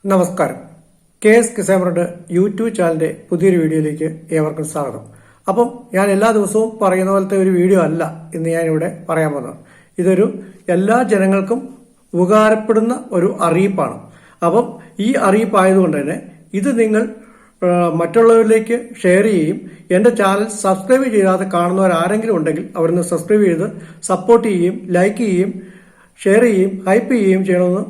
നമസ്കാരം. KS കിസാമറുടെ YouTube ചാനലിന്റെ പുതിയൊരു വീഡിയോയിലേക്ക് ഏവർക്കും സ്വാഗതം. അപ്പം ഞാൻ എല്ലാ ദിവസവും പറയുന്ന പോലത്തെ ഒരു വീഡിയോ അല്ല ഇന്ന് ഞാനിവിടെ പറയാൻ പോകുന്നത്. ഇതൊരു എല്ലാ ജനങ്ങൾക്കും ഉപകാരപ്പെടുന്ന ഒരു അറിയിപ്പാണ്. അപ്പം ഈ അറിയിപ്പായതുകൊണ്ട് തന്നെ ഇത് നിങ്ങൾ മറ്റുള്ളവരിലേക്ക് ഷെയർ ചെയ്യുകയും എന്റെ ചാനൽ സബ്സ്ക്രൈബ് ചെയ്യാതെ കാണുന്നവരാരെങ്കിലും ഉണ്ടെങ്കിൽ അവരൊന്ന് സബ്സ്ക്രൈബ് ചെയ്ത് സപ്പോർട്ട് ചെയ്യുകയും ലൈക്ക് ചെയ്യുകയും ഷെയർ ചെയ്യുകയും ഹൈപ്പ് ചെയ്യുകയും ചെയ്യണമെന്ന്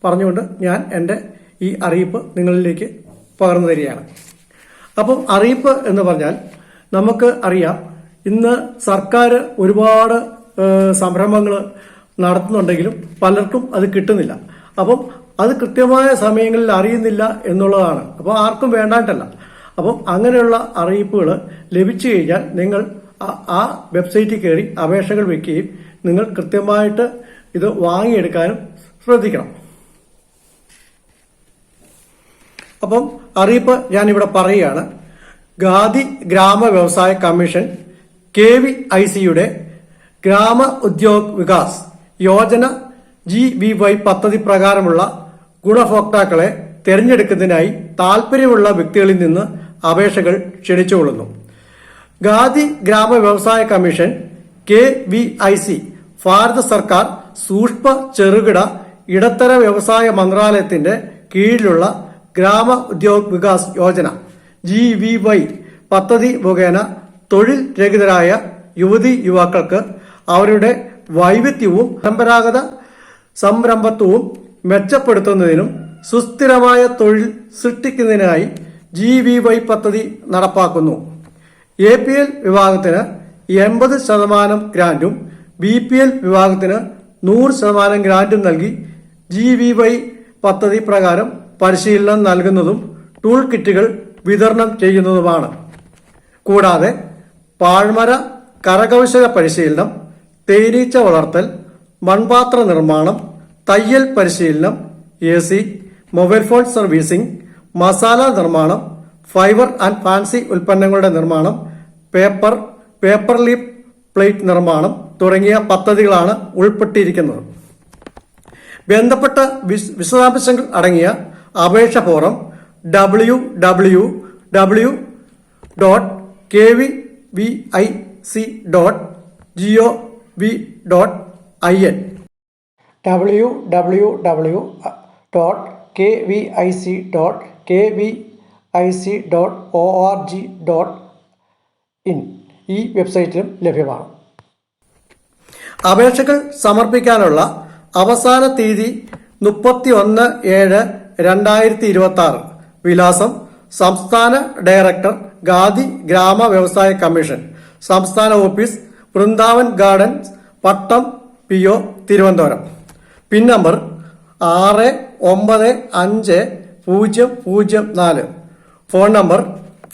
പറഞ്ഞുകൊണ്ട് ഞാൻ എൻ്റെ ഈ അറിയിപ്പ് നിങ്ങളിലേക്ക് പകർന്നു തരികയാണ്. അപ്പം അറിയിപ്പ് എന്ന് പറഞ്ഞാൽ നമുക്ക് അറിയാം, ഇന്ന് സർക്കാർ ഒരുപാട് സംരംഭങ്ങൾ നടത്തുന്നുണ്ടെങ്കിലും പലർക്കും അത് കിട്ടുന്നില്ല. അപ്പം അത് കൃത്യമായ സമയങ്ങളിൽ അറിയുന്നില്ല എന്നുള്ളതാണ്. അപ്പോൾ ആർക്കും വേണ്ടാണ്ടല്ല. അപ്പം അങ്ങനെയുള്ള അറിയിപ്പുകൾ ലഭിച്ചു കഴിഞ്ഞാൽ നിങ്ങൾ ആ വെബ്സൈറ്റിൽ കയറി അപേക്ഷകൾ വെക്കുകയും നിങ്ങൾ കൃത്യമായിട്ട് ഇത് വാങ്ങിയെടുക്കാനും ശ്രദ്ധിക്കണം. അപ്പം അറിയിപ്പ് ഞാനിവിടെ പറയുകയാണ്. ഖാദി ഗ്രാമ വ്യവസായ കമ്മീഷൻ KVICയുടെ ഗ്രാമ ഉദ്യോഗ് വികാസ് യോജന GVY പദ്ധതി പ്രകാരമുള്ള ഗുണഭോക്താക്കളെ തെരഞ്ഞെടുക്കുന്നതിനായി താൽപര്യമുള്ള വ്യക്തികളിൽ നിന്ന് അപേക്ഷകൾ ക്ഷണിച്ചുകൊള്ളുന്നു. ഖാദി ഗ്രാമ വ്യവസായ കമ്മീഷൻ KVIC ഭാരത സർക്കാർ സൂക്ഷ്മ ചെറുകിട ഇടത്തര വ്യവസായ മന്ത്രാലയത്തിന്റെ കീഴിലുള്ള ഗ്രാമ ഉദ്യോഗ് വികാസ് യോജന GVY പദ്ധതി മുഖേന തൊഴിൽ രഹിതരായ യുവതി യുവാക്കൾക്ക് അവരുടെ വൈവിധ്യവും പരമ്പരാഗത സംരംഭത്വവും മെച്ചപ്പെടുത്തുന്നതിനും സുസ്ഥിരമായ തൊഴിൽ സൃഷ്ടിക്കുന്നതിനായി GVY പദ്ധതി നടപ്പാക്കുന്നു. APL വിഭാഗത്തിന് 80% ഗ്രാന്റും BPL വിഭാഗത്തിന് 100% ഗ്രാന്റും നൽകി GVY പദ്ധതി പ്രകാരം പരിശീലനം നൽകുന്നതും ടൂൾ കിറ്റുകൾ വിതരണം ചെയ്യുന്നതുമാണ്. കൂടാതെ പാഴ്മര കരകൗശല പരിശീലനം, തേനീച്ച വളർത്തൽ, മൺപാത്ര നിർമ്മാണം, തയ്യൽ പരിശീലനം, AC, mobile phone servicing, masala നിർമ്മാണം, ഫൈബർ ആൻഡ് ഫാൻസി ഉൽപ്പന്നങ്ങളുടെ നിർമ്മാണം, പേപ്പർ ലീഫ് പ്ലേറ്റ് നിർമ്മാണം തുടങ്ങിയ പദ്ധതികളാണ് ഉൾപ്പെട്ടിരിക്കുന്നത്. ബന്ധപ്പെട്ട വിശദാംശങ്ങൾ അടങ്ങിയ അപേക്ഷ ഫോറം www.kvic.gov.in www.kvic.kvic.org.in ഈ വെബ്സൈറ്റിലും ലഭ്യമാണ്. അപേക്ഷകൾ സമർപ്പിക്കാനുള്ള അവസാന തീയതി 31/7/2026. വിലാസം: സംസ്ഥാന ഡയറക്ടർ, ഖാദി ഗ്രാമ വ്യവസായ കമ്മീഷൻ, സംസ്ഥാന ഓഫീസ്, വൃന്ദാവൻ ഗാർഡൻസ്, പട്ടം, PO, Thiruvananthapuram. Pin number 695004. Phone number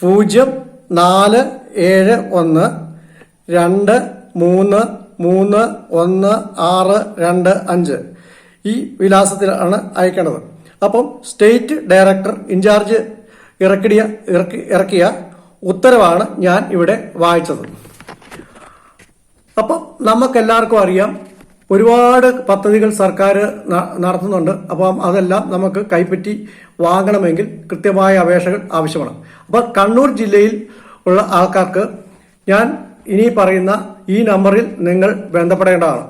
0471233165. ഈ വിലാസത്തിലാണ് അയക്കേണ്ടത്. അപ്പം സ്റ്റേറ്റ് ഡയറക്ടർ ഇൻചാർജ് ഇറക്കിയ ഉത്തരവാണ് ഞാൻ ഇവിടെ വായിച്ചത്. അപ്പം നമുക്കെല്ലാവർക്കും അറിയാം, ഒരുപാട് പദ്ധതികൾ സർക്കാർ നടത്തുന്നുണ്ട്. അപ്പം അതെല്ലാം നമുക്ക് കൈപ്പറ്റി വാങ്ങണമെങ്കിൽ കൃത്യമായ അപേക്ഷകൾ ആവശ്യമാണ്. അപ്പം കണ്ണൂർ ജില്ലയിൽ ഉള്ള ആൾക്കാർക്ക് ഞാൻ ഇനി പറയുന്ന ഈ നമ്പറിൽ നിങ്ങൾ ബന്ധപ്പെടേണ്ടതാണ്.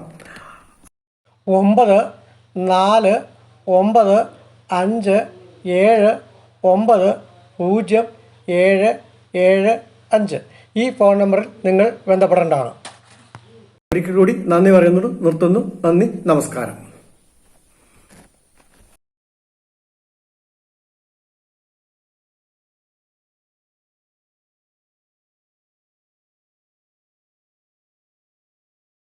9459077075. ഈ ഫോൺ നമ്പറിൽ നിങ്ങൾ ബന്ധപ്പെടേണ്ടതാണ്. ഒരിക്കൽ കൂടി നന്ദി പറയുന്നു, നിർത്തുന്നു. നന്ദി, നമസ്കാരം.